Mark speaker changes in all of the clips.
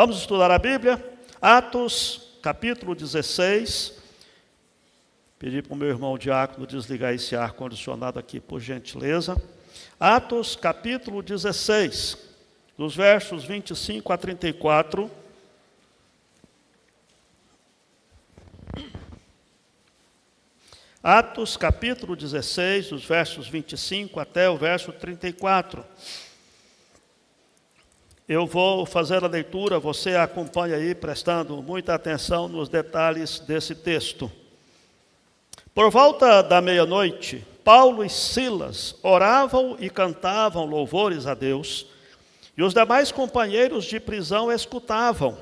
Speaker 1: Vamos estudar a Bíblia? Atos, capítulo 16. Pedi para o meu irmão diácono desligar esse ar-condicionado aqui, por gentileza. Atos, capítulo 16, dos versos 25 a 34. Atos, capítulo 16, dos versos 25 até o verso 34. Eu vou fazer a leitura, você acompanha aí, prestando muita atenção nos detalhes desse texto. Por volta da meia-noite, Paulo e Silas oravam e cantavam louvores a Deus, e os demais companheiros de prisão escutavam.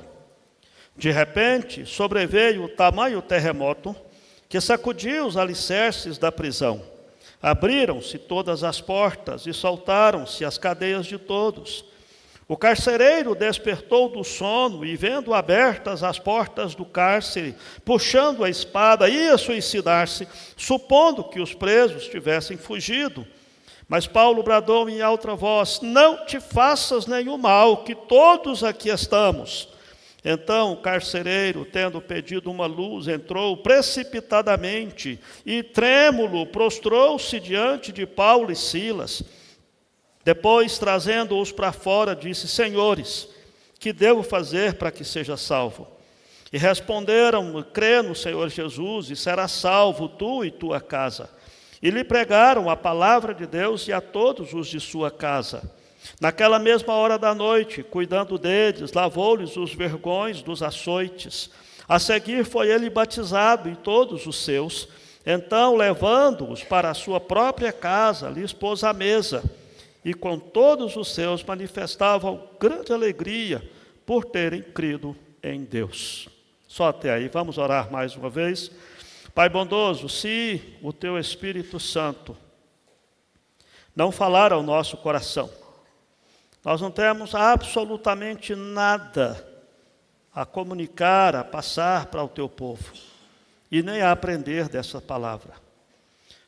Speaker 1: De repente, sobreveio o tamanho terremoto que sacudiu os alicerces da prisão. Abriram-se todas as portas e soltaram-se as cadeias de todos. O carcereiro despertou do sono e, vendo abertas as portas do cárcere, puxando a espada, ia suicidar-se, supondo que os presos tivessem fugido. Mas Paulo bradou em alta voz: não te faças nenhum mal, que todos aqui estamos. Então o carcereiro, tendo pedido uma luz, entrou precipitadamente e, trêmulo, prostrou-se diante de Paulo e Silas. Depois, trazendo-os para fora, disse: senhores, que devo fazer para que seja salvo? E responderam: crê no Senhor Jesus e serás salvo, tu e tua casa. E lhe pregaram a palavra de Deus e a todos os de sua casa. Naquela mesma hora da noite, cuidando deles, lavou-lhes os vergões dos açoites. A seguir foi ele batizado e todos os seus. Então, levando-os para a sua própria casa, lhes pôs à mesa. E com todos os seus manifestavam grande alegria por terem crido em Deus. Só até aí, vamos orar mais uma vez. Pai bondoso, se o Teu Espírito Santo não falar ao nosso coração, nós não temos absolutamente nada a comunicar, a passar para o Teu povo, e nem a aprender dessa palavra.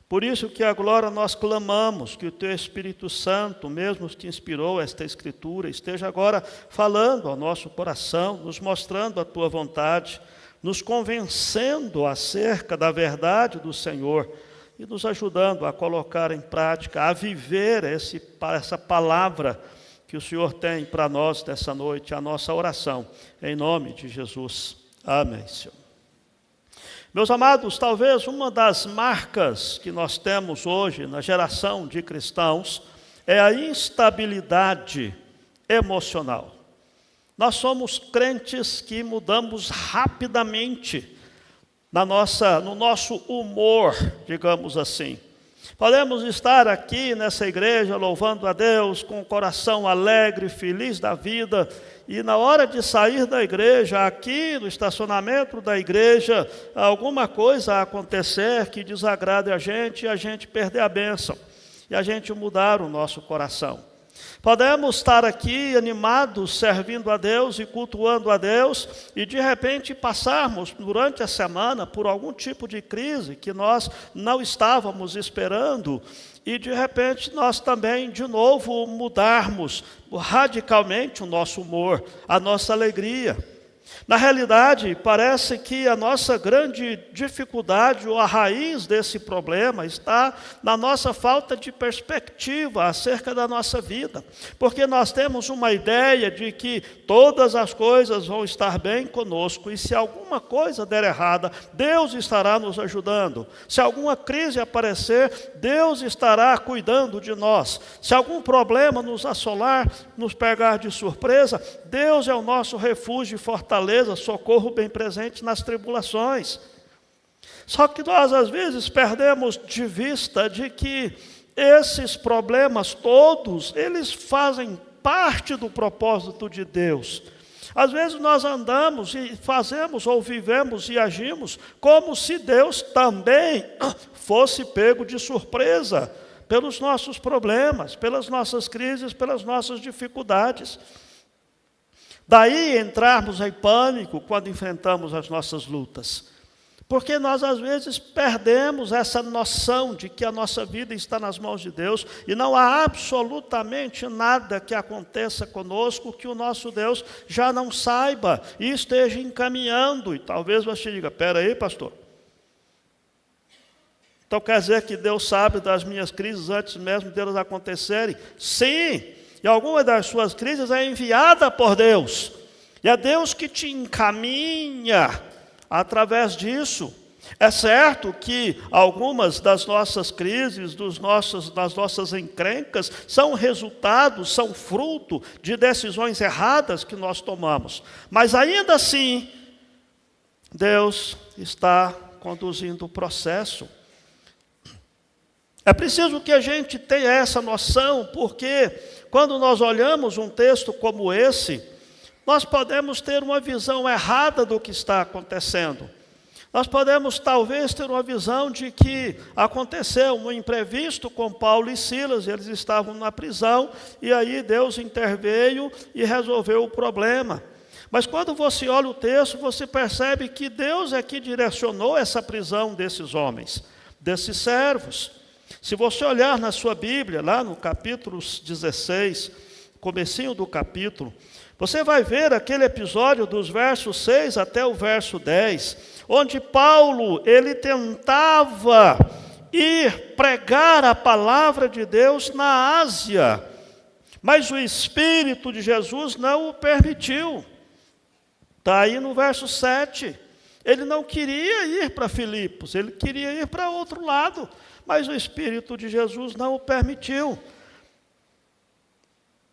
Speaker 1: Por isso que agora nós clamamos que o Teu Espírito Santo, mesmo que inspirou esta Escritura, esteja agora falando ao nosso coração, nos mostrando a Tua vontade, nos convencendo acerca da verdade do Senhor e nos ajudando a colocar em prática, a viver essa palavra que o Senhor tem para nós nessa noite, a nossa oração, em nome de Jesus. Amém, Senhor. Meus amados, talvez uma das marcas que nós temos hoje na geração de cristãos é a instabilidade emocional. Nós somos crentes que mudamos rapidamente no nosso humor, digamos assim. Podemos estar aqui nessa igreja louvando a Deus com o coração alegre, feliz da vida, e na hora de sair da igreja, aqui no estacionamento da igreja, alguma coisa acontecer que desagrade a gente e a gente perder a bênção, e a gente mudar o nosso coração. Podemos estar aqui animados, servindo a Deus e cultuando a Deus, e de repente passarmos durante a semana por algum tipo de crise que nós não estávamos esperando, e de repente nós também de novo mudarmos radicalmente o nosso humor, a nossa alegria. Na realidade, parece que a nossa grande dificuldade ou a raiz desse problema está na nossa falta de perspectiva acerca da nossa vida. Porque nós temos uma ideia de que todas as coisas vão estar bem conosco e se alguma coisa der errada, Deus estará nos ajudando. Se alguma crise aparecer, Deus estará cuidando de nós. Se algum problema nos assolar, nos pegar de surpresa, Deus é o nosso refúgio e fortaleza, socorro bem presente nas tribulações. Só que nós às vezes perdemos de vista de que esses problemas todos, eles fazem parte do propósito de Deus. Às vezes nós andamos e fazemos ou vivemos e agimos como se Deus também fosse pego de surpresa pelos nossos problemas, pelas nossas crises, pelas nossas dificuldades. Daí entrarmos em pânico quando enfrentamos as nossas lutas. Porque nós, às vezes, perdemos essa noção de que a nossa vida está nas mãos de Deus e não há absolutamente nada que aconteça conosco que o nosso Deus já não saiba e esteja encaminhando. E talvez você diga, espera aí, pastor. Então quer dizer que Deus sabe das minhas crises antes mesmo delas acontecerem? Sim, e alguma das suas crises é enviada por Deus. E é Deus que te encaminha através disso. É certo que algumas das nossas crises, das nossas encrencas, são resultados, são fruto de decisões erradas que nós tomamos. Mas ainda assim, Deus está conduzindo o processo. É preciso que a gente tenha essa noção, porque quando nós olhamos um texto como esse, nós podemos ter uma visão errada do que está acontecendo. Nós podemos talvez ter uma visão de que aconteceu um imprevisto com Paulo e Silas, eles estavam na prisão, e aí Deus interveio e resolveu o problema. Mas quando você olha o texto, você percebe que Deus é que direcionou essa prisão desses homens, desses servos. Se você olhar na sua Bíblia, lá no capítulo 16, comecinho do capítulo, você vai ver aquele episódio dos versos 6 até o verso 10, onde Paulo, ele tentava ir pregar a palavra de Deus na Ásia, mas o Espírito de Jesus não o permitiu. Está aí no verso 7. Ele não queria ir para Filipos, ele queria ir para outro lado, mas o Espírito de Jesus não o permitiu.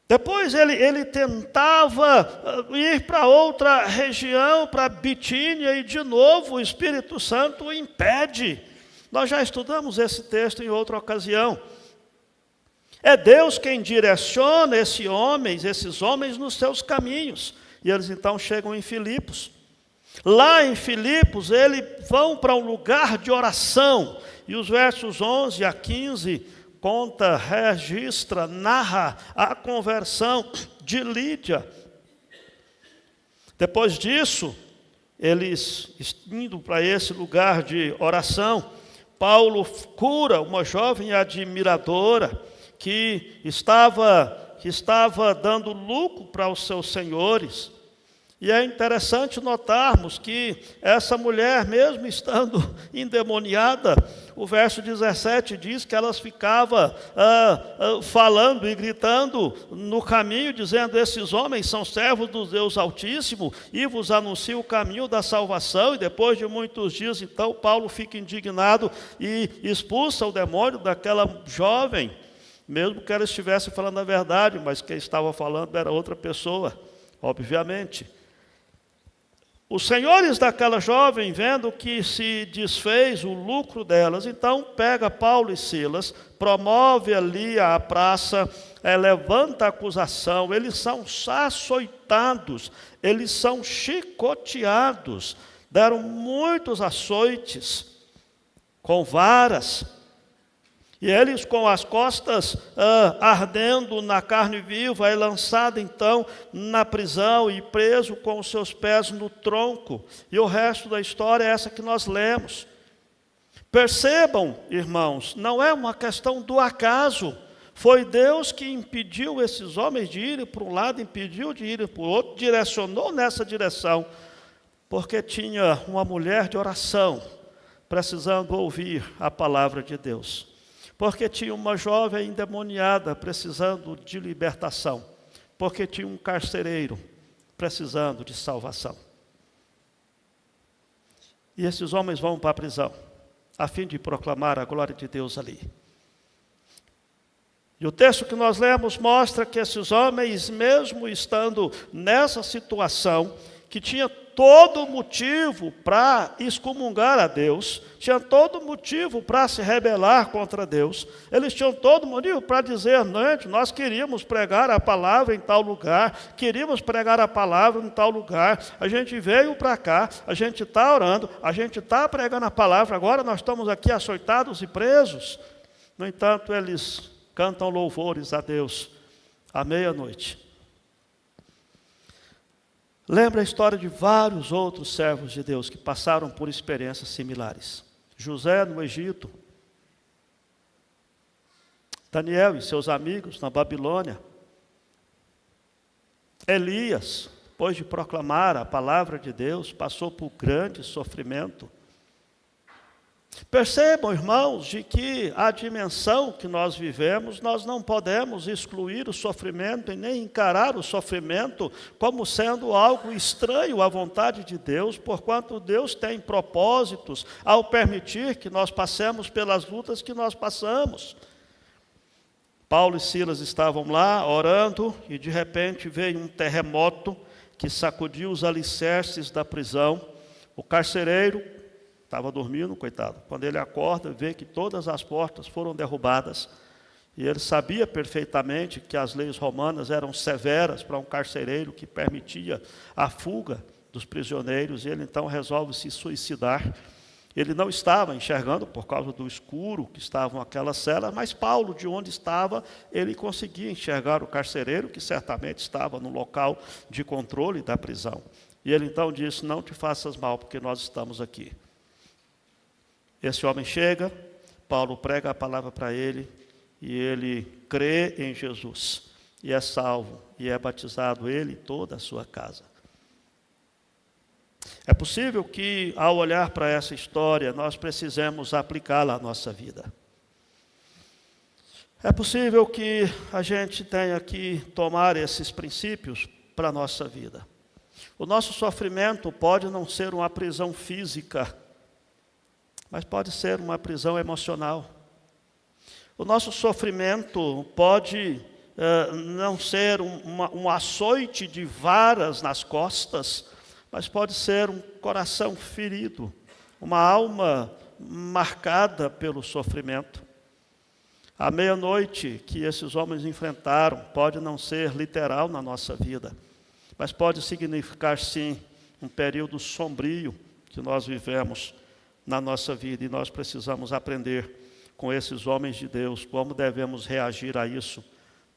Speaker 1: Depois ele tentava ir para outra região, para Bitínia, e de novo o Espírito Santo o impede. Nós já estudamos esse texto em outra ocasião. É Deus quem direciona esses homens nos seus caminhos. E eles então chegam em Filipos. Lá em Filipos, eles vão para um lugar de oração. E os versos 11 a 15 conta, registra, narra a conversão de Lídia. Depois disso, eles indo para esse lugar de oração, Paulo cura uma jovem admiradora que estava dando lucro para os seus senhores. E é interessante notarmos que essa mulher, mesmo estando endemoniada, o verso 17 diz que elas ficavam falando e gritando no caminho, dizendo, esses homens são servos do Deus Altíssimo e vos anunciam o caminho da salvação. E depois de muitos dias, então, Paulo fica indignado e expulsa o demônio daquela jovem, mesmo que ela estivesse falando a verdade, mas quem estava falando era outra pessoa, obviamente. Os senhores daquela jovem, vendo que se desfez o lucro delas, então pega Paulo e Silas, promove ali a praça, levanta a acusação, eles são açoitados, eles são chicoteados, deram muitos açoites com varas. E eles com as costas ardendo na carne viva, é lançado então na prisão e preso com os seus pés no tronco. E o resto da história é essa que nós lemos. Percebam, irmãos, não é uma questão do acaso. Foi Deus que impediu esses homens de irem para um lado, impediu de irem para o outro, direcionou nessa direção, porque tinha uma mulher de oração precisando ouvir a palavra de Deus. Porque tinha uma jovem endemoniada precisando de libertação. Porque tinha um carcereiro precisando de salvação. E esses homens vão para a prisão, a fim de proclamar a glória de Deus ali. E o texto que nós lemos mostra que esses homens, mesmo estando nessa situação, que tinha todo motivo para excomungar a Deus, tinha todo motivo para se rebelar contra Deus, eles tinham todo motivo para dizer, nós queríamos pregar a palavra em tal lugar, queríamos pregar a palavra em tal lugar, a gente veio para cá, a gente está orando, a gente está pregando a palavra, agora nós estamos aqui açoitados e presos. No entanto, eles cantam louvores a Deus à meia-noite. Lembra a história de vários outros servos de Deus que passaram por experiências similares. José no Egito, Daniel e seus amigos na Babilônia, Elias, depois de proclamar a palavra de Deus, passou por grande sofrimento. Percebam, irmãos, de que a dimensão que nós vivemos, nós não podemos excluir o sofrimento e nem encarar o sofrimento como sendo algo estranho à vontade de Deus, porquanto Deus tem propósitos ao permitir que nós passemos pelas lutas que nós passamos. Paulo e Silas estavam lá orando e de repente veio um terremoto que sacudiu os alicerces da prisão. O carcereiro estava dormindo, coitado. Quando ele acorda, vê que todas as portas foram derrubadas. E ele sabia perfeitamente que as leis romanas eram severas para um carcereiro que permitia a fuga dos prisioneiros. E ele então resolve se suicidar. Ele não estava enxergando por causa do escuro que estavam aquelas celas, mas Paulo, de onde estava, ele conseguia enxergar o carcereiro, que certamente estava no local de controle da prisão. E ele então disse: não te faças mal, porque nós estamos aqui. Esse homem chega, Paulo prega a palavra para ele, e ele crê em Jesus, e é salvo, e é batizado ele e toda a sua casa. É possível que, ao olhar para essa história, nós precisemos aplicá-la à nossa vida. É possível que a gente tenha que tomar esses princípios para a nossa vida. O nosso sofrimento pode não ser uma prisão física, mas pode ser uma prisão emocional. O nosso sofrimento pode não ser um açoite de varas nas costas, mas pode ser um coração ferido, uma alma marcada pelo sofrimento. A meia-noite que esses homens enfrentaram pode não ser literal na nossa vida, mas pode significar sim um período sombrio que nós vivemos na nossa vida, e nós precisamos aprender com esses homens de Deus como devemos reagir a isso,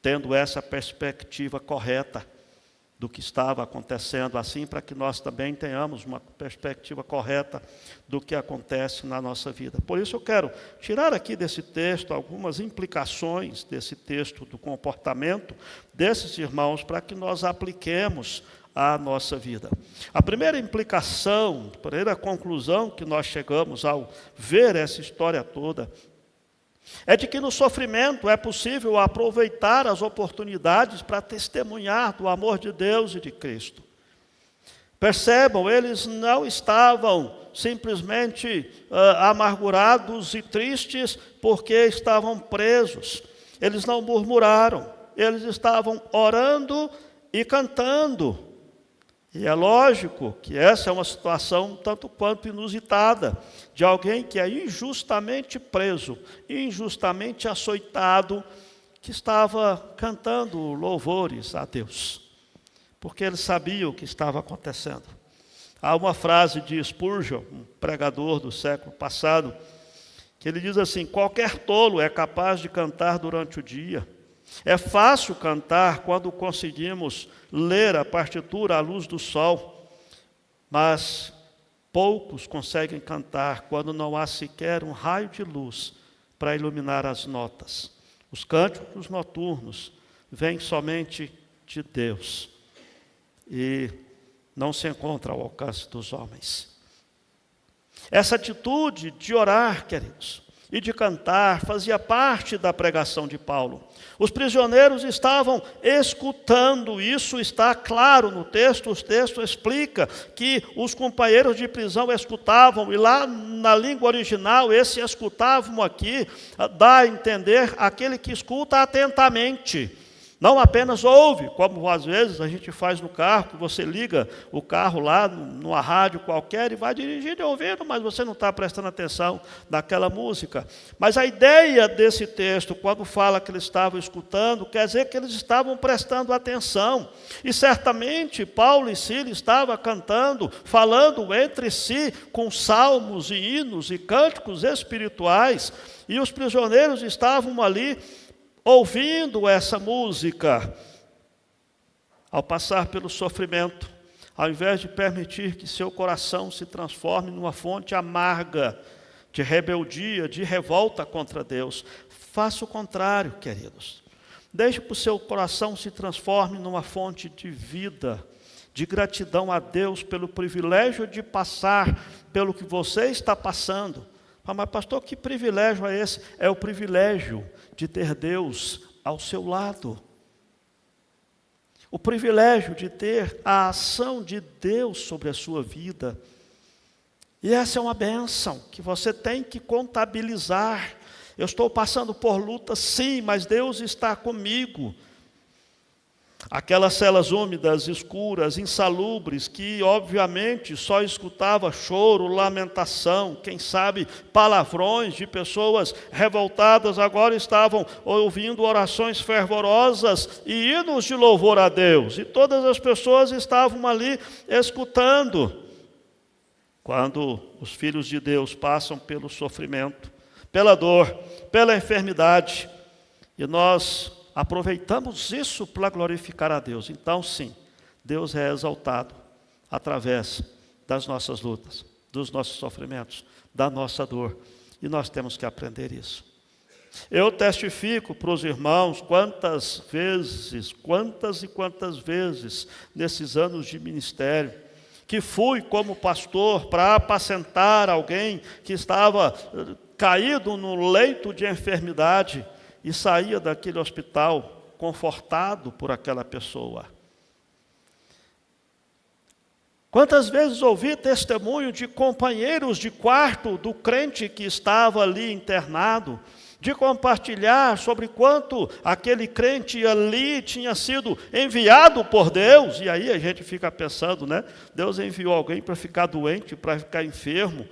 Speaker 1: tendo essa perspectiva correta do que estava acontecendo, assim para que nós também tenhamos uma perspectiva correta do que acontece na nossa vida. Por isso eu quero tirar aqui desse texto algumas implicações desse texto do comportamento desses irmãos para que nós apliquemos à nossa vida. A primeira implicação, a primeira conclusão que nós chegamos ao ver essa história toda, é de que no sofrimento é possível aproveitar as oportunidades para testemunhar do amor de Deus e de Cristo. Percebam, eles não estavam simplesmente amargurados e tristes porque estavam presos. Eles não murmuraram, eles estavam orando e cantando. E é lógico que essa é uma situação tanto quanto inusitada, de alguém que é injustamente preso, injustamente açoitado, que estava cantando louvores a Deus, porque ele sabia o que estava acontecendo. Há uma frase de Spurgeon, um pregador do século passado, que ele diz assim: qualquer tolo é capaz de cantar durante o dia. É fácil cantar quando conseguimos ler a partitura à luz do sol, mas poucos conseguem cantar quando não há sequer um raio de luz para iluminar as notas. Os cânticos noturnos vêm somente de Deus e não se encontram ao alcance dos homens. Essa atitude de orar, queridos, e de cantar fazia parte da pregação de Paulo. Os prisioneiros estavam escutando, isso está claro no texto. O texto explica que os companheiros de prisão escutavam, e lá na língua original, esse escutavam aqui dá a entender aquele que escuta atentamente. Não apenas ouve, como às vezes a gente faz no carro, que você liga o carro lá numa rádio qualquer e vai dirigindo e ouvindo, mas você não está prestando atenção naquela música. Mas a ideia desse texto, quando fala que eles estavam escutando, quer dizer que eles estavam prestando atenção. E certamente Paulo e Silas estavam cantando, falando entre si com salmos e hinos e cânticos espirituais, e os prisioneiros estavam ali ouvindo essa música. Ao passar pelo sofrimento, Ao invés de permitir que seu coração se transforme numa fonte amarga de rebeldia, de revolta contra Deus, faça o contrário, queridos. Deixe que o seu coração se transforme numa fonte de vida, de gratidão a Deus pelo privilégio de passar pelo que você está passando. Mas pastor, que privilégio é esse? É o privilégio de ter Deus ao seu lado. O privilégio de ter a ação de Deus sobre a sua vida. E essa é uma bênção que você tem que contabilizar. Eu estou passando por luta, sim, mas Deus está comigo. Aquelas celas úmidas, escuras, insalubres, que obviamente só escutava choro, lamentação, quem sabe palavrões de pessoas revoltadas, agora estavam ouvindo orações fervorosas e hinos de louvor a Deus. E todas as pessoas estavam ali escutando. Quando os filhos de Deus passam pelo sofrimento, pela dor, pela enfermidade, e nós aproveitamos isso para glorificar a Deus. Então, sim, Deus é exaltado através das nossas lutas, dos nossos sofrimentos, da nossa dor. E nós temos que aprender isso. Eu testifico para os irmãos quantas e quantas vezes, nesses anos de ministério, que fui como pastor para apacentar alguém que estava caído no leito de enfermidade, e saía daquele hospital confortado por aquela pessoa. Quantas vezes ouvi testemunho de companheiros de quarto do crente que estava ali internado, de compartilhar sobre quanto aquele crente ali tinha sido enviado por Deus. E aí a gente fica pensando, né? Deus enviou alguém para ficar doente, para ficar enfermo.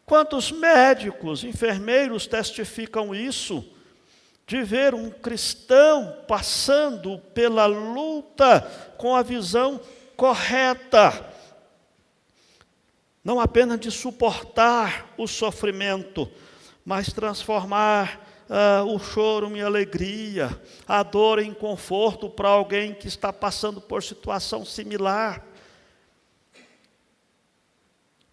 Speaker 1: Quantos médicos, enfermeiros testificam isso, de ver um cristão passando pela luta com a visão correta, não apenas de suportar o sofrimento, mas transformar o choro em alegria, a dor em conforto para alguém que está passando por situação similar.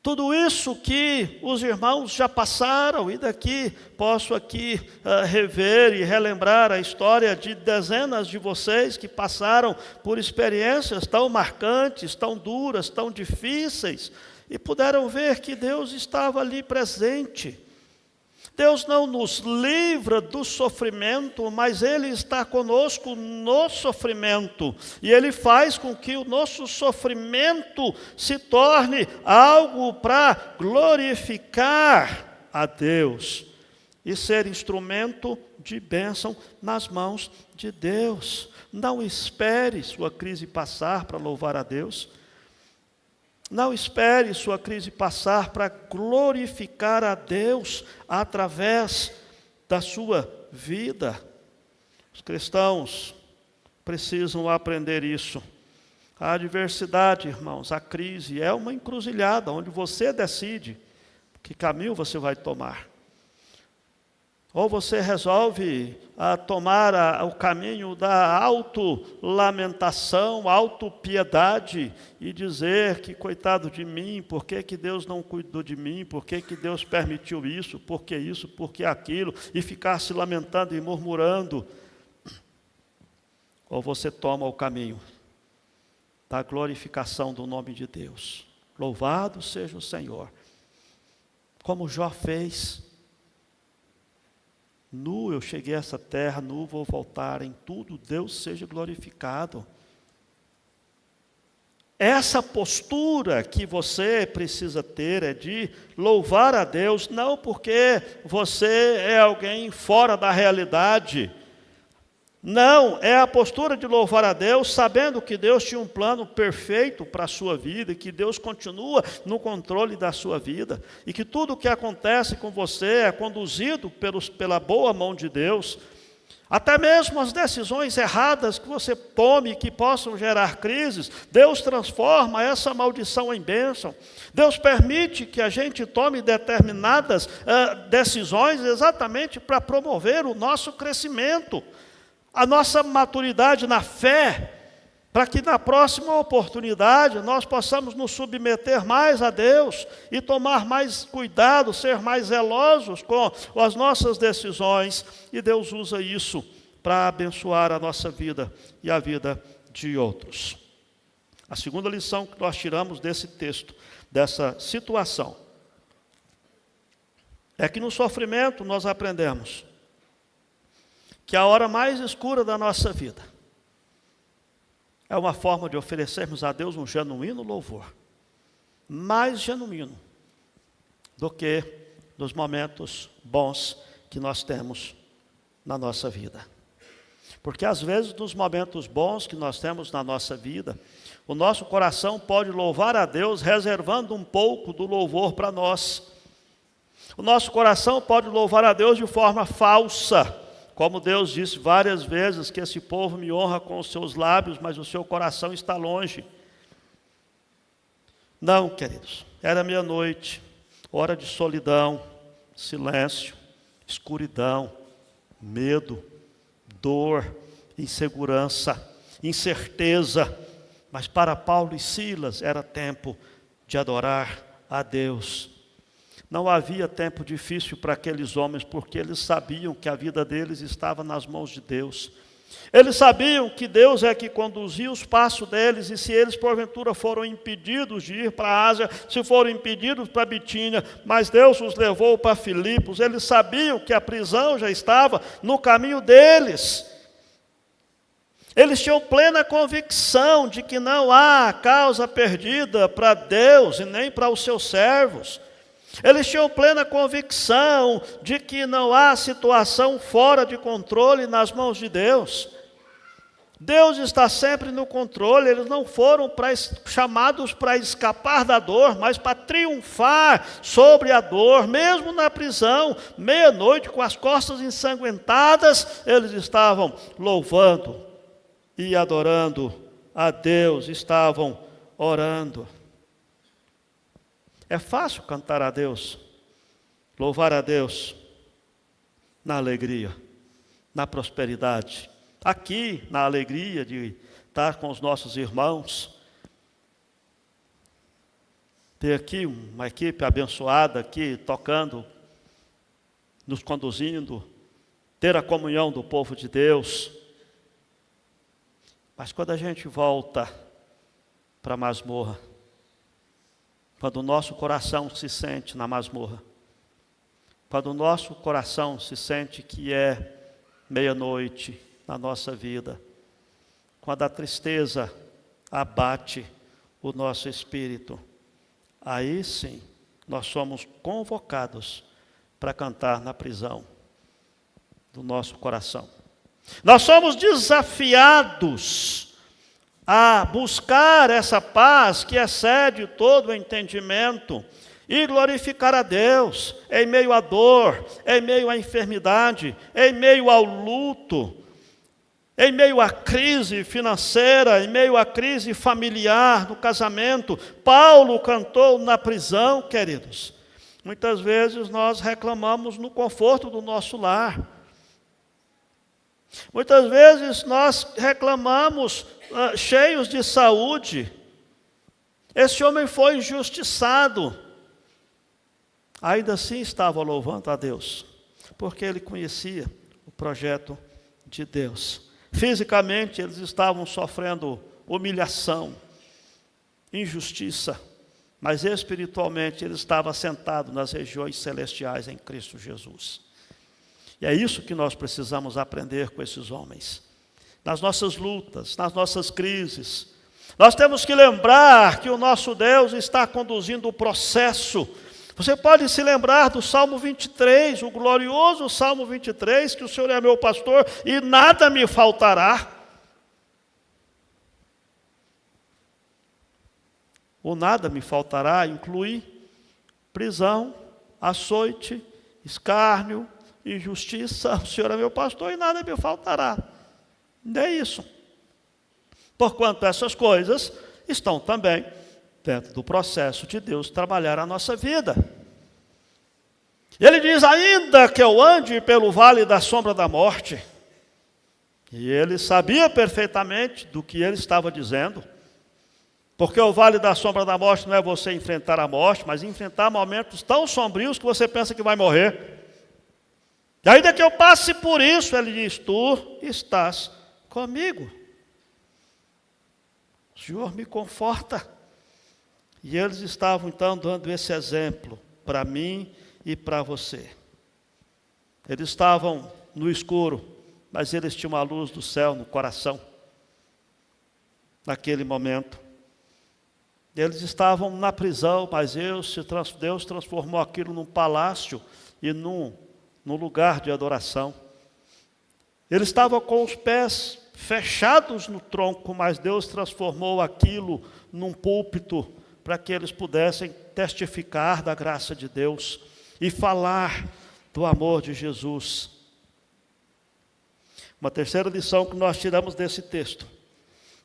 Speaker 1: Tudo isso que os irmãos já passaram, e daqui posso aqui rever e relembrar a história de dezenas de vocês que passaram por experiências tão marcantes, tão duras, tão difíceis, e puderam ver que Deus estava ali presente. Deus não nos livra do sofrimento, mas Ele está conosco no sofrimento. E Ele faz com que o nosso sofrimento se torne algo para glorificar a Deus e ser instrumento de bênção nas mãos de Deus. Não espere sua crise passar para louvar a Deus. Não espere sua crise passar para glorificar a Deus através da sua vida. Os cristãos precisam aprender isso. A adversidade, irmãos, a crise é uma encruzilhada onde você decide que caminho você vai tomar. Ou você resolve tomar o caminho da auto-lamentação, auto-piedade e dizer que coitado de mim, por que Deus não cuidou de mim, por que Deus permitiu isso, por que aquilo, e ficar se lamentando e murmurando. Ou você toma o caminho da glorificação do nome de Deus. Louvado seja o Senhor. Como Jó fez. Nu eu cheguei a essa terra, nu vou voltar, em tudo Deus seja glorificado. Essa postura que você precisa ter é de louvar a Deus, não porque você é alguém fora da realidade. Não, é a postura de louvar a Deus, sabendo que Deus tinha um plano perfeito para a sua vida, e que Deus continua no controle da sua vida, e que tudo o que acontece com você é conduzido pela boa mão de Deus. Até mesmo as decisões erradas que você tome, que possam gerar crises, Deus transforma essa maldição em bênção. Deus permite que a gente tome determinadas decisões exatamente para promover o nosso crescimento, a nossa maturidade na fé, para que na próxima oportunidade nós possamos nos submeter mais a Deus e tomar mais cuidado, ser mais zelosos com as nossas decisões. E Deus usa isso para abençoar a nossa vida e a vida de outros. A segunda lição que nós tiramos desse texto, dessa situação, é que no sofrimento nós aprendemos que a hora mais escura da nossa vida é uma forma de oferecermos a Deus um genuíno louvor, mais genuíno do que nos momentos bons que nós temos na nossa vida. Porque às vezes nos momentos bons que nós temos na nossa vida, o nosso coração pode louvar a Deus reservando um pouco do louvor para nós. O nosso coração pode louvar a Deus de forma falsa, como Deus disse várias vezes, que esse povo me honra com os seus lábios, mas o seu coração está longe. Não, queridos, era meia-noite, hora de solidão, silêncio, escuridão, medo, dor, insegurança, incerteza. Mas para Paulo e Silas era tempo de adorar a Deus. Não havia tempo difícil para aqueles homens, porque eles sabiam que a vida deles estava nas mãos de Deus. Eles sabiam que Deus é que conduzia os passos deles, e se eles porventura foram impedidos de ir para a Ásia, se foram impedidos para a Bitínia, mas Deus os levou para Filipos, eles sabiam que a prisão já estava no caminho deles. Eles tinham plena convicção de que não há causa perdida para Deus e nem para os seus servos. Eles tinham plena convicção de que não há situação fora de controle nas mãos de Deus. Deus está sempre no controle. Eles não foram chamados para escapar da dor, mas para triunfar sobre a dor, mesmo na prisão, meia-noite, com as costas ensanguentadas, eles estavam louvando e adorando a Deus, estavam orando. É fácil cantar a Deus, louvar a Deus na alegria, na prosperidade. Aqui, na alegria de estar com os nossos irmãos. Ter aqui uma equipe abençoada aqui, tocando, nos conduzindo. Ter a comunhão do povo de Deus. Mas quando a gente volta para a masmorra, quando o nosso coração se sente na masmorra, quando o nosso coração se sente que é meia-noite na nossa vida, quando a tristeza abate o nosso espírito, aí sim nós somos convocados para cantar na prisão do nosso coração. Nós somos desafiados a buscar essa paz que excede todo o entendimento e glorificar a Deus em meio à dor, em meio à enfermidade, em meio ao luto, em meio à crise financeira, em meio à crise familiar, no casamento. Paulo cantou na prisão, queridos. Muitas vezes nós reclamamos no conforto do nosso lar. Muitas vezes nós reclamamos cheios de saúde. Esse homem foi injustiçado. Ainda assim estava louvando a Deus, porque ele conhecia o projeto de Deus. Fisicamente eles estavam sofrendo humilhação, injustiça, mas espiritualmente ele estava assentado nas regiões celestiais em Cristo Jesus. E é isso que nós precisamos aprender com esses homens. Nas nossas lutas, nas nossas crises, nós temos que lembrar que o nosso Deus está conduzindo o processo. Você pode se lembrar do Salmo 23, o glorioso Salmo 23, que o Senhor é meu pastor e nada me faltará. O nada me faltará inclui prisão, açoite, escárnio, injustiça. O Senhor é meu pastor e nada me faltará. Não é isso. Porquanto essas coisas estão também dentro do processo de Deus trabalhar a nossa vida. Ele diz, ainda que eu ande pelo vale da sombra da morte, E ele sabia perfeitamente do que ele estava dizendo, porque o vale da sombra da morte não é você enfrentar a morte, mas enfrentar momentos tão sombrios que você pensa que vai morrer. E ainda que eu passe por isso, ele diz, tu estás comigo. O Senhor me conforta. E eles estavam então dando esse exemplo para mim e para você. Eles estavam no escuro, mas eles tinham a luz do céu no coração. Naquele momento. Eles estavam na prisão, mas Deus transformou aquilo num palácio e num lugar de adoração. Eles estavam com os pés fechados no tronco, mas Deus transformou aquilo num púlpito para que eles pudessem testificar da graça de Deus e falar do amor de Jesus. Uma terceira lição que nós tiramos desse texto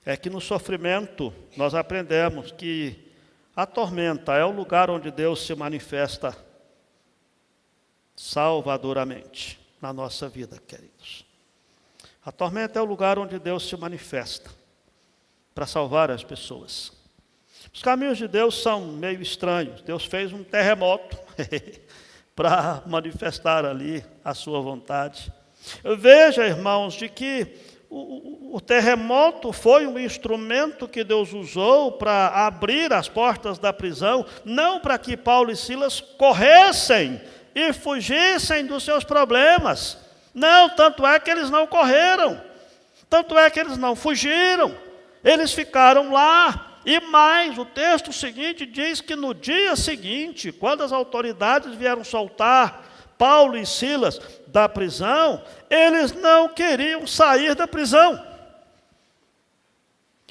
Speaker 1: é que no sofrimento nós aprendemos que a tormenta é o lugar onde Deus se manifesta salvadoramente na nossa vida, queridos. A tormenta é o lugar onde Deus se manifesta para salvar as pessoas. Os caminhos de Deus são meio estranhos. Deus fez um terremoto para manifestar ali a sua vontade. Veja, irmãos, de que o terremoto foi um instrumento que Deus usou para abrir as portas da prisão, não para que Paulo e Silas corressem e fugissem dos seus problemas. Não, tanto é que eles não correram, tanto é que eles não fugiram, eles ficaram lá. E mais, o texto seguinte diz que no dia seguinte, quando as autoridades vieram soltar Paulo e Silas da prisão, eles não queriam sair da prisão.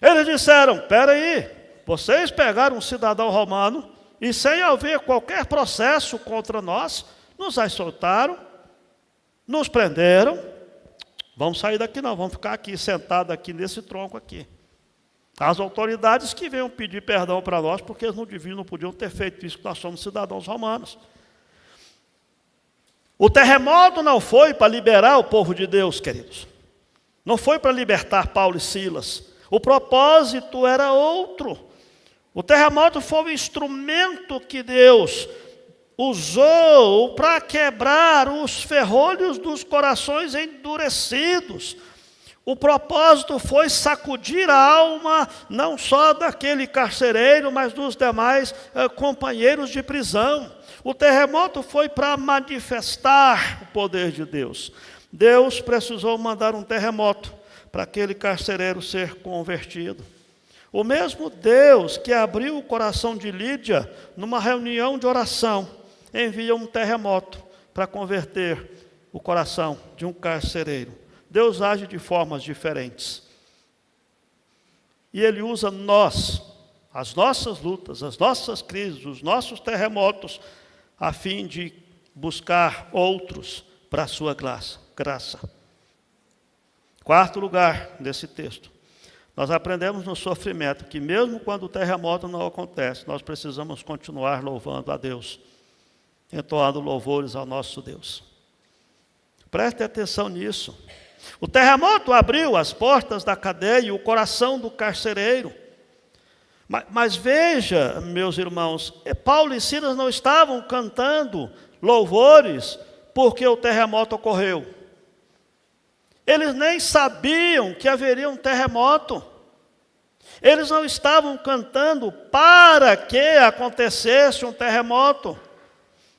Speaker 1: Eles disseram, espera aí, vocês pegaram um cidadão romano e sem haver qualquer processo contra nós, nos assaltaram, nos prenderam, vamos sair daqui não, vamos ficar aqui, sentados aqui nesse tronco aqui. As autoridades que venham pedir perdão para nós, porque eles não podiam ter feito isso, que nós somos cidadãos romanos. O terremoto não foi para liberar o povo de Deus, queridos. Não foi para libertar Paulo e Silas. O propósito era outro. O terremoto foi o instrumento que Deus usou para quebrar os ferrolhos dos corações endurecidos. O propósito foi sacudir a alma, não só daquele carcereiro, mas dos demais companheiros de prisão. O terremoto foi para manifestar o poder de Deus. Deus precisou mandar um terremoto para aquele carcereiro ser convertido. O mesmo Deus que abriu o coração de Lídia numa reunião de oração, envia um terremoto para converter o coração de um carcereiro. Deus age de formas diferentes. E Ele usa nós, as nossas lutas, as nossas crises, os nossos terremotos, a fim de buscar outros para a sua graça. Quarto lugar desse texto. Nós aprendemos no sofrimento que mesmo quando o terremoto não acontece, nós precisamos continuar louvando a Deus, entoando louvores ao nosso Deus. Preste atenção nisso. O terremoto abriu as portas da cadeia e o coração do carcereiro. Mas veja, meus irmãos, Paulo e Silas não estavam cantando louvores porque o terremoto ocorreu. Eles nem sabiam que haveria um terremoto. Eles não estavam cantando para que acontecesse um terremoto.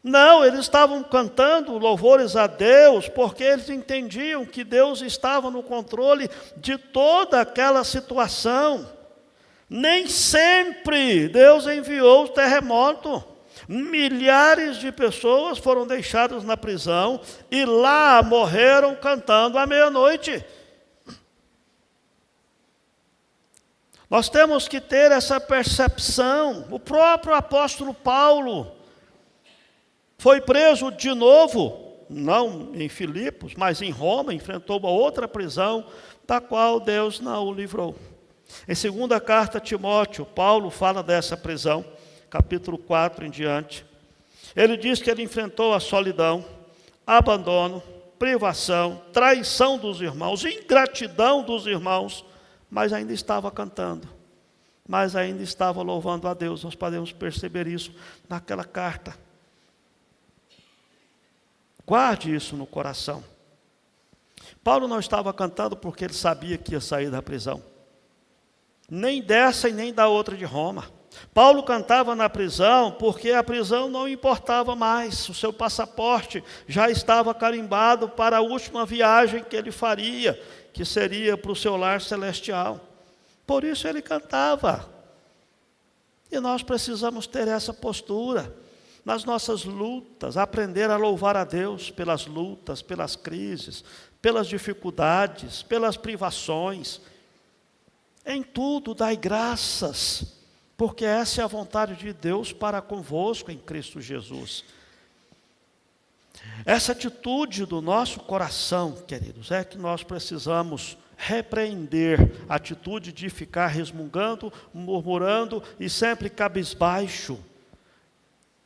Speaker 1: Não, eles estavam cantando louvores a Deus, porque eles entendiam que Deus estava no controle de toda aquela situação. Nem sempre Deus enviou o terremoto. Milhares de pessoas foram deixadas na prisão e lá morreram cantando à meia-noite. Nós temos que ter essa percepção. O próprio apóstolo Paulo foi preso de novo, não em Filipos, mas em Roma, enfrentou uma outra prisão, da qual Deus não o livrou. Em 2ª carta a Timóteo, Paulo fala dessa prisão, capítulo 4 em diante. Ele diz que ele enfrentou a solidão, abandono, privação, traição dos irmãos, ingratidão dos irmãos, mas ainda estava cantando, mas ainda estava louvando a Deus. Nós podemos perceber isso naquela carta. Guarde isso no coração. Paulo não estava cantando porque ele sabia que ia sair da prisão, nem dessa e nem da outra de Roma. Paulo cantava na prisão porque a prisão não importava mais, o seu passaporte já estava carimbado para a última viagem que ele faria, que seria para o seu lar celestial. Por isso ele cantava. E nós precisamos ter essa postura nas nossas lutas, aprender a louvar a Deus pelas lutas, pelas crises, pelas dificuldades, pelas privações. Em tudo dai graças, porque essa é a vontade de Deus para convosco em Cristo Jesus. Essa atitude do nosso coração, queridos, é que nós precisamos repreender a atitude de ficar resmungando, murmurando e sempre cabisbaixo.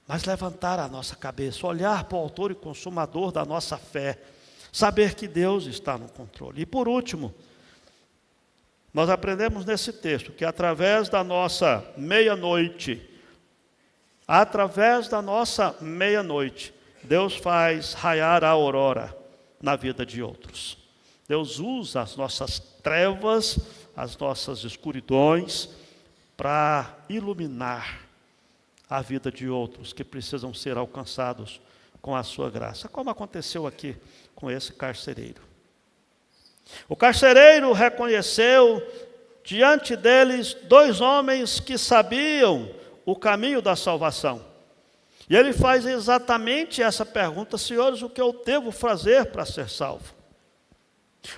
Speaker 1: Mas levantar a nossa cabeça, olhar para o autor e consumador da nossa fé, saber que Deus está no controle. E por último, nós aprendemos nesse texto que através da nossa meia-noite, Deus faz raiar a aurora na vida de outros. Deus usa as nossas trevas, as nossas escuridões, para iluminar a vida de outros que precisam ser alcançados com a sua graça, como aconteceu aqui com esse carcereiro. O carcereiro reconheceu diante deles dois homens que sabiam o caminho da salvação. E ele faz exatamente essa pergunta: senhores, o que eu devo fazer para ser salvo?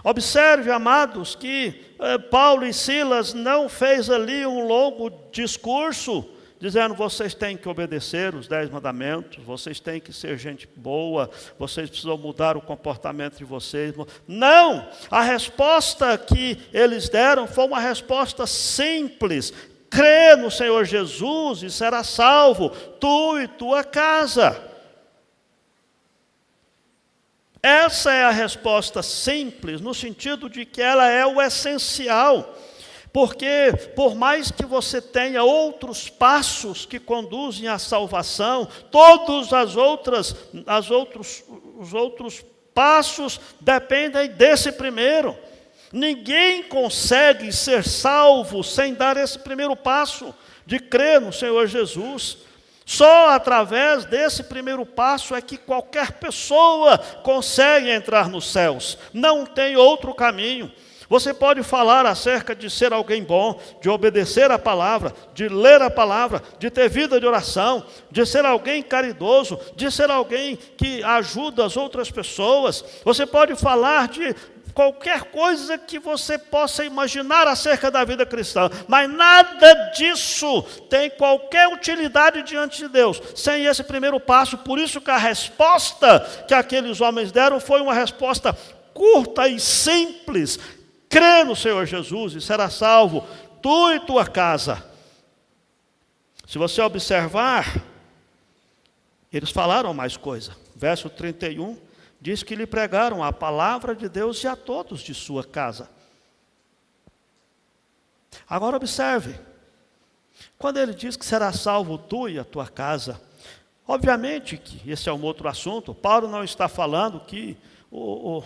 Speaker 1: Observe, amados, que Paulo e Silas não fez ali um longo discurso dizendo: vocês têm que obedecer os 10 mandamentos, vocês têm que ser gente boa, vocês precisam mudar o comportamento de vocês. Não! A resposta que eles deram foi uma resposta simples: crê no Senhor Jesus e será salvo, tu e tua casa. Essa é a resposta simples, no sentido de que ela é o essencial. Porque, por mais que você tenha outros passos que conduzem à salvação, todos os outros passos dependem desse primeiro. Ninguém consegue ser salvo sem dar esse primeiro passo, de crer no Senhor Jesus. Só através desse primeiro passo é que qualquer pessoa consegue entrar nos céus. Não tem outro caminho. Você pode falar acerca de ser alguém bom, de obedecer a palavra, de ler a palavra, de ter vida de oração, de ser alguém caridoso, de ser alguém que ajuda as outras pessoas. Você pode falar de qualquer coisa que você possa imaginar acerca da vida cristã, mas nada disso tem qualquer utilidade diante de Deus sem esse primeiro passo. Por isso que a resposta que aqueles homens deram foi uma resposta curta e simples: crê no Senhor Jesus e será salvo, tu e tua casa. Se você observar, eles falaram mais coisa. Verso 31 diz que lhe pregaram a palavra de Deus e a todos de sua casa. Agora observe, quando ele diz que será salvo tu e a tua casa, obviamente que esse é um outro assunto. Paulo não está falando que o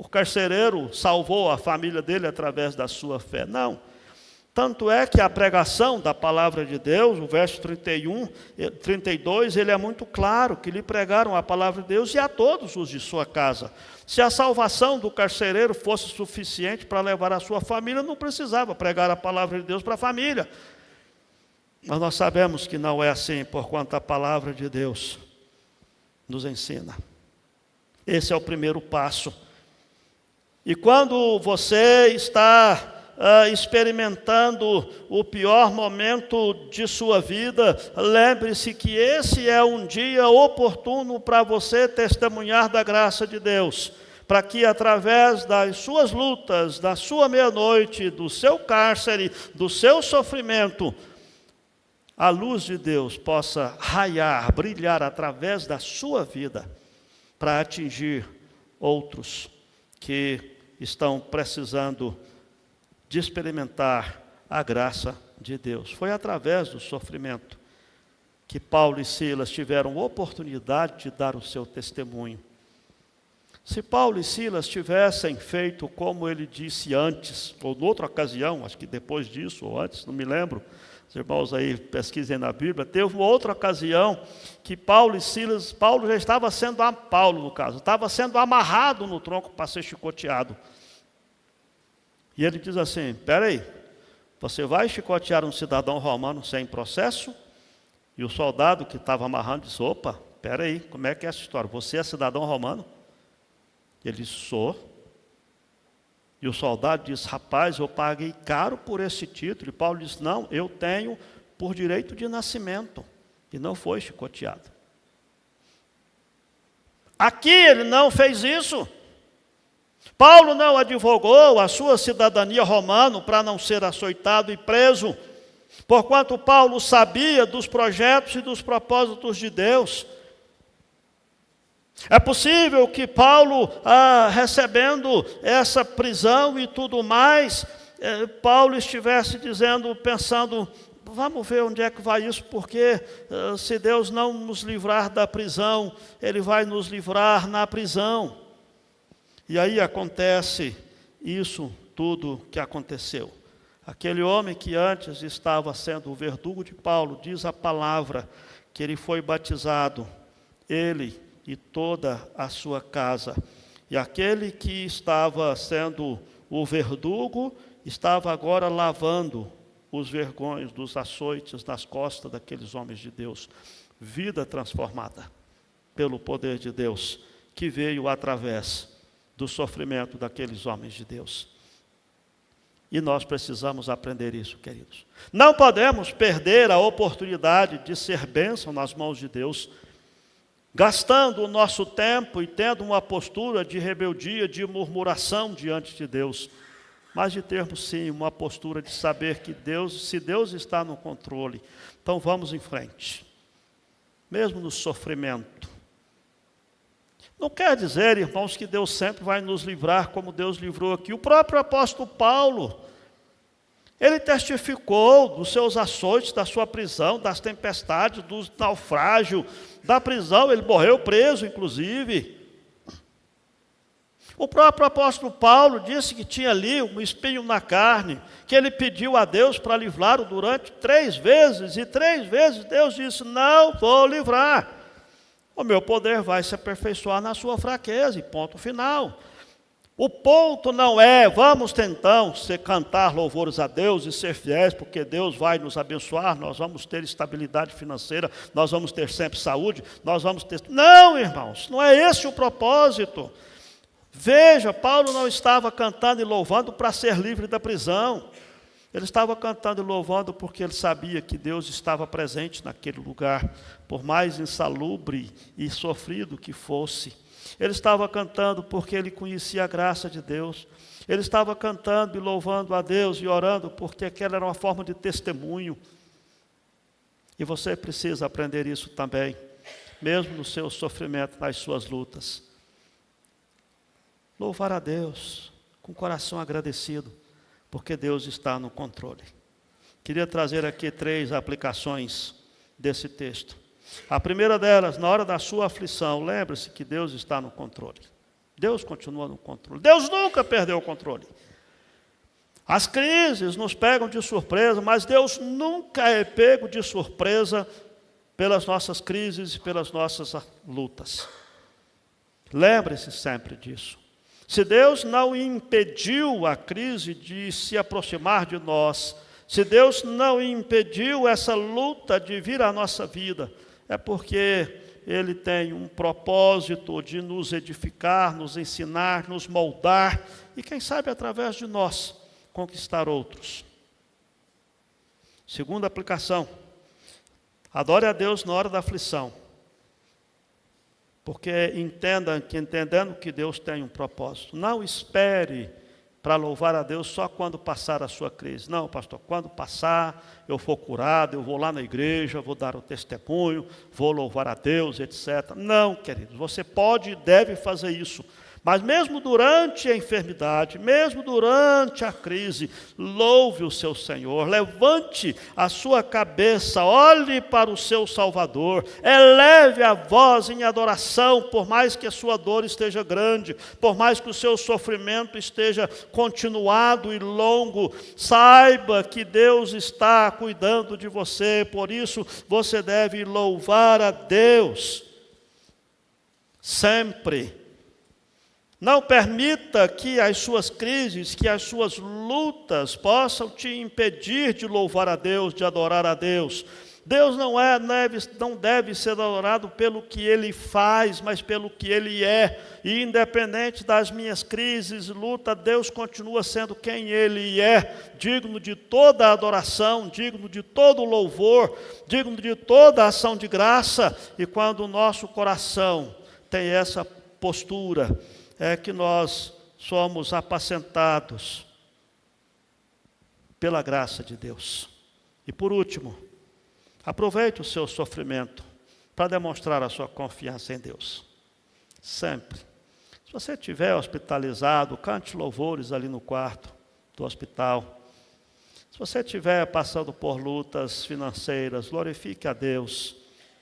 Speaker 1: carcereiro salvou a família dele através da sua fé, não. Tanto é que a pregação da palavra de Deus, o verso 32, ele é muito claro, que lhe pregaram a palavra de Deus e a todos os de sua casa. Se a salvação do carcereiro fosse suficiente para levar a sua família, não precisava pregar a palavra de Deus para a família. Mas nós sabemos que não é assim, porquanto a palavra de Deus nos ensina. Esse é o primeiro passo. E quando você está experimentando o pior momento de sua vida, lembre-se que esse é um dia oportuno para você testemunhar da graça de Deus, para que através das suas lutas, da sua meia-noite, do seu cárcere, do seu sofrimento, a luz de Deus possa raiar, brilhar através da sua vida, para atingir outros que estão precisando de experimentar a graça de Deus. Foi através do sofrimento que Paulo e Silas tiveram oportunidade de dar o seu testemunho. Se Paulo e Silas tivessem feito como ele disse antes, ou noutra ocasião, acho que depois disso, ou antes, não me lembro, os irmãos aí pesquisem na Bíblia, teve uma outra ocasião que Paulo e Silas, Paulo já estava sendo, Paulo no caso, estava sendo amarrado no tronco para ser chicoteado. E ele diz assim, espera aí, você vai chicotear um cidadão romano sem processo? E o soldado que estava amarrando disse, opa, espera aí, como é que é essa história? Você é cidadão romano? Ele disse, sou. E o soldado disse, rapaz, eu paguei caro por esse título. E Paulo disse, não, eu tenho por direito de nascimento. E não foi chicoteado. Aqui ele não fez isso. Paulo não advogou a sua cidadania romana para não ser açoitado e preso. Porquanto Paulo sabia dos projetos e dos propósitos de Deus. É possível que Paulo, recebendo essa prisão e tudo mais, Paulo estivesse dizendo, pensando, vamos ver onde é que vai isso, porque se Deus não nos livrar da prisão, Ele vai nos livrar na prisão. E aí acontece isso tudo que aconteceu. Aquele homem que antes estava sendo o verdugo de Paulo, diz a palavra que ele foi batizado, ele e toda a sua casa. E aquele que estava sendo o verdugo, estava agora lavando os vergões dos açoites nas costas daqueles homens de Deus. Vida transformada pelo poder de Deus, que veio através do sofrimento daqueles homens de Deus. E nós precisamos aprender isso, queridos. Não podemos perder a oportunidade de ser bênção nas mãos de Deus, gastando o nosso tempo e tendo uma postura de rebeldia, de murmuração diante de Deus, mas de termos sim uma postura de saber que Deus, se Deus está no controle, então vamos em frente, mesmo no sofrimento. Não quer dizer, irmãos, que Deus sempre vai nos livrar como Deus livrou aqui. O próprio apóstolo Paulo, ele testificou dos seus açoites, da sua prisão, das tempestades, do naufrágio, da prisão, ele morreu preso, inclusive. O próprio apóstolo Paulo disse que tinha ali um espinho na carne, que ele pediu a Deus para livrá-lo durante 3 vezes, e 3 vezes Deus disse, não vou livrar. O meu poder vai se aperfeiçoar na sua fraqueza, e ponto final. O ponto não é, vamos então cantar louvores a Deus e ser fiéis, porque Deus vai nos abençoar, nós vamos ter estabilidade financeira, nós vamos ter sempre saúde, nós vamos ter... Não, irmãos, não é esse o propósito. Veja, Paulo não estava cantando e louvando para ser livre da prisão. Ele estava cantando e louvando porque ele sabia que Deus estava presente naquele lugar, por mais insalubre e sofrido que fosse. Ele estava cantando porque ele conhecia a graça de Deus. Ele estava cantando e louvando a Deus e orando porque aquela era uma forma de testemunho. E você precisa aprender isso também, mesmo no seu sofrimento, nas suas lutas. Louvar a Deus com o coração agradecido, porque Deus está no controle. Queria trazer aqui 3 aplicações desse texto. A primeira delas, na hora da sua aflição, lembre-se que Deus está no controle. Deus continua no controle. Deus nunca perdeu o controle. As crises nos pegam de surpresa, mas Deus nunca é pego de surpresa pelas nossas crises e pelas nossas lutas. Lembre-se sempre disso. Se Deus não impediu a crise de se aproximar de nós, se Deus não impediu essa luta de vir à nossa vida, é porque Ele tem um propósito de nos edificar, nos ensinar, nos moldar e, quem sabe, através de nós, conquistar outros. Segunda aplicação, adore a Deus na hora da aflição. Porque entendendo que Deus tem um propósito. Não espere para louvar a Deus só quando passar a sua crise. Não, pastor, quando passar, eu for curado, eu vou lá na igreja, vou dar o testemunho, vou louvar a Deus, etc. Não, queridos, você pode e deve fazer isso. Mas mesmo durante a enfermidade, mesmo durante a crise, louve o seu Senhor, levante a sua cabeça, olhe para o seu Salvador, eleve a voz em adoração, por mais que a sua dor esteja grande, por mais que o seu sofrimento esteja continuado e longo, saiba que Deus está cuidando de você, por isso você deve louvar a Deus sempre. Não permita que as suas crises, que as suas lutas possam te impedir de louvar a Deus, de adorar a Deus. Deus não deve ser adorado pelo que Ele faz, mas pelo que Ele é. E independente das minhas crises, luta, Deus continua sendo quem Ele é, digno de toda adoração, digno de todo louvor, digno de toda ação de graça. E quando o nosso coração tem essa postura, é que nós somos apacentados pela graça de Deus. E por último, aproveite o seu sofrimento para demonstrar a sua confiança em Deus. Sempre. Se você estiver hospitalizado, cante louvores ali no quarto do hospital. Se você estiver passando por lutas financeiras, glorifique a Deus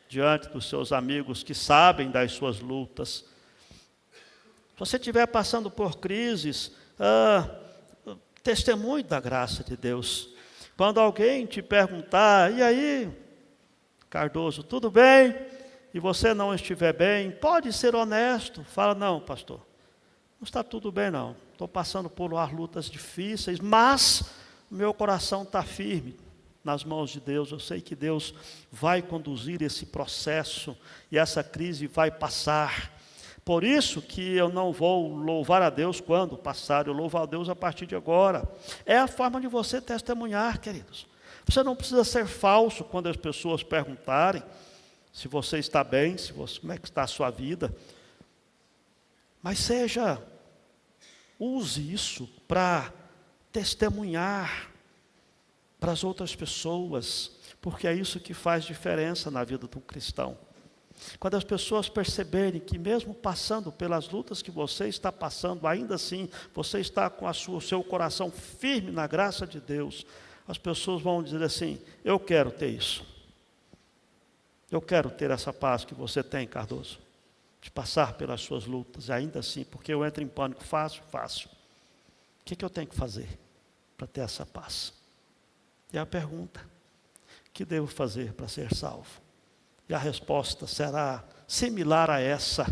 Speaker 1: diante dos seus amigos que sabem das suas lutas. Se você estiver passando por crises, testemunhe da graça de Deus. Quando alguém te perguntar, e aí, Cardoso, tudo bem? E você não estiver bem, pode ser honesto. Fala, não, pastor, não está tudo bem não. Estou passando por lutas difíceis, mas o meu coração está firme nas mãos de Deus. Eu sei que Deus vai conduzir esse processo e essa crise vai passar. Por isso que eu não vou louvar a Deus quando passar, eu louvo a Deus a partir de agora. É a forma de você testemunhar, queridos. Você não precisa ser falso quando as pessoas perguntarem se você está bem, como é que está a sua vida. Mas use isso para testemunhar para as outras pessoas, porque é isso que faz diferença na vida do cristão. Quando as pessoas perceberem que mesmo passando pelas lutas que você está passando, ainda assim você está com o seu coração firme na graça de Deus, as pessoas vão dizer assim, eu quero ter isso. Eu quero ter essa paz que você tem, Cardoso, de passar pelas suas lutas, ainda assim, porque eu entro em pânico fácil. O que eu tenho que fazer para ter essa paz? E a pergunta, o que devo fazer para ser salvo? E a resposta será similar a essa.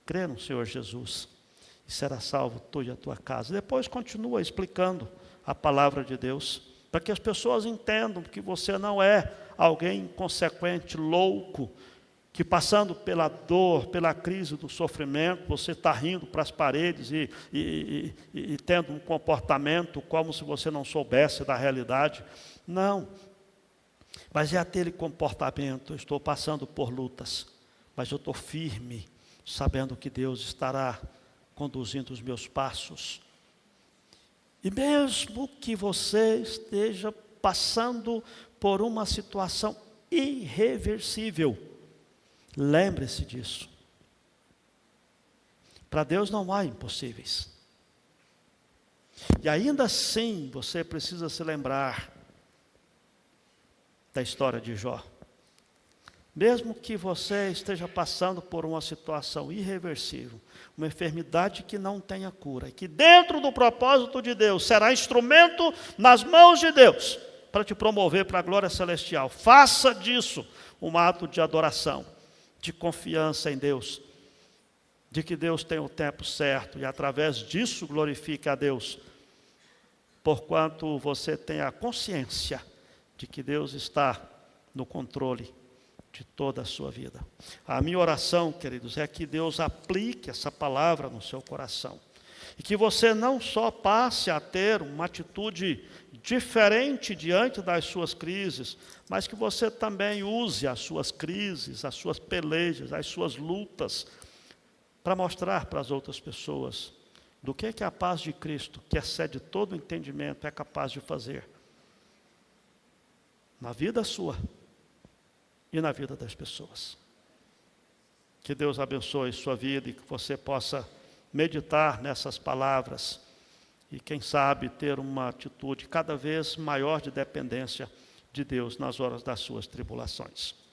Speaker 1: Crê no Senhor Jesus e será salvo tu e a tua casa. Depois continua explicando a palavra de Deus, para que as pessoas entendam que você não é alguém inconsequente, louco, que passando pela dor, pela crise do sofrimento, você está rindo para as paredes e tendo um comportamento como se você não soubesse da realidade. Não. Mas é aquele comportamento, eu estou passando por lutas, mas eu estou firme, sabendo que Deus estará conduzindo os meus passos. E mesmo que você esteja passando por uma situação irreversível, lembre-se disso. Para Deus não há impossíveis. E ainda assim, você precisa se lembrar da história de Jó. Mesmo que você esteja passando por uma situação irreversível, uma enfermidade que não tenha cura, e que dentro do propósito de Deus será instrumento nas mãos de Deus para te promover para a glória celestial, faça disso um ato de adoração, de confiança em Deus, de que Deus tem o tempo certo e através disso glorifique a Deus, porquanto você tem a consciência de que Deus está no controle de toda a sua vida. A minha oração, queridos, é que Deus aplique essa palavra no seu coração. E que você não só passe a ter uma atitude diferente diante das suas crises, mas que você também use as suas crises, as suas pelejas, as suas lutas, para mostrar para as outras pessoas do que a paz de Cristo, que excede todo o entendimento, é capaz de fazer na vida sua e na vida das pessoas. Que Deus abençoe sua vida e que você possa meditar nessas palavras e, quem sabe, ter uma atitude cada vez maior de dependência de Deus nas horas das suas tribulações.